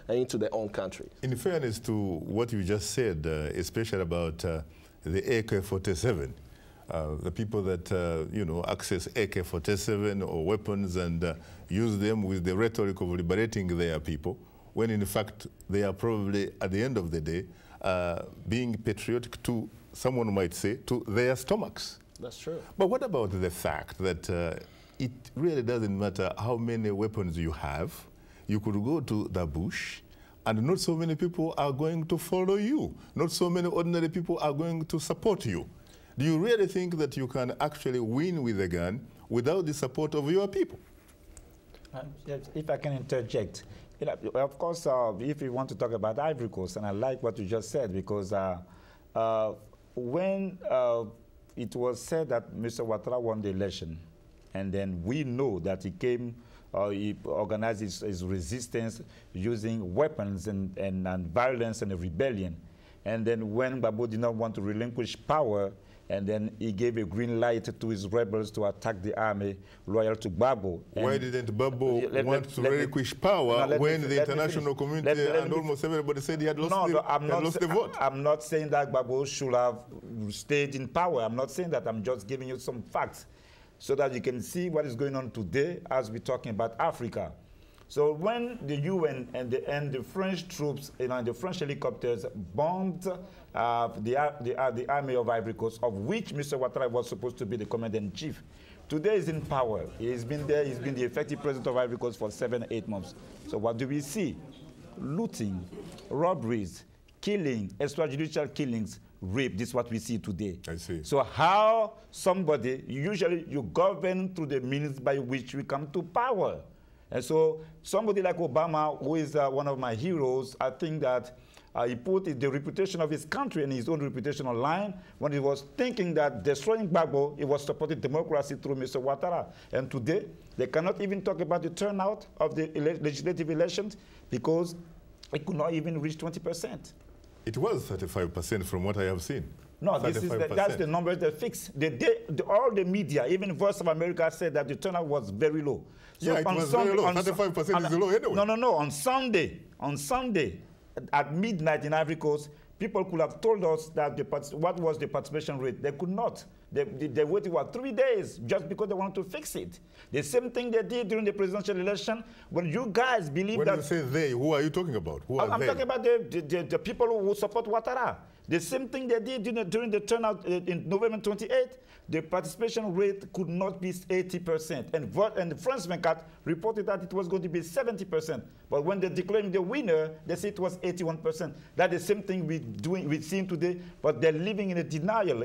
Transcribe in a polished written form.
and into their own country. In fairness to what you just said, especially about the AK-47, the people that, you know, access AK-47 or weapons and use them with the rhetoric of liberating their people, when in fact they are probably, at the end of the day, being patriotic to, someone might say, to their stomachs. That's true. But what about the fact that it really doesn't matter how many weapons you have? You could go to the bush, and not so many people are going to follow you. Not so many ordinary people are going to support you. Do you really think that you can actually win with a gun without the support of your people? If I can interject, you know, of course, if you want to talk about Ivory Coast, and I like what you just said, because when it was said that Mr. Ouattara won the election, and then we know that he came, he organized his resistance using weapons and violence and rebellion. And then when Gbagbo did not want to relinquish power, and then he gave a green light to his rebels to attack the army loyal to Gbagbo. Why didn't Gbagbo want to relinquish power when the international community and almost everybody said he had lost, the vote? I'm not saying that Gbagbo should have stayed in power. I'm not saying that. I'm just giving you some facts so that you can see what is going on today as we're talking about Africa. So when the UN and the French troops, you know, and the French helicopters bombed the army of Ivory Coast, of which Mr. Ouattara was supposed to be the commander-in-chief, today he's in power. He's been there. He's been the effective president of Ivory Coast for 7 or 8 months. So what do we see? Looting, robberies, killing, extrajudicial killings, rape. This is what we see today. I see. So how somebody, usually you govern through the means by which we come to power. And so somebody like Obama, who is one of my heroes, I think that he put the reputation of his country and his own reputation on line when he was thinking that destroying Gbagbo, he was supporting democracy through Mr. Ouattara. And today, they cannot even talk about the turnout of the legislative elections because it could not even reach 20%. It was 35% from what I have seen. No, that's the numbers they fixed. All the media, even Voice of America, said that the turnout was very low. So yeah, it was very low. 35% is low anyway. No. On Sunday, at midnight in Ivory Coast, people could have told us that what was the participation rate. They could not. They waited for 3 days just because they wanted to fix it. The same thing they did during the presidential election. When you guys believe when that... When you say they, who are you talking about? Who are I'm they? talking about the people who support Ouattara. The same thing they did during the turnout in November 28th. The participation rate could not be 80%. And the French 24 reported that it was going to be 70%. But when they declared the winner, they said it was 81%. That's the same thing we're seeing today, but they're living in a denial.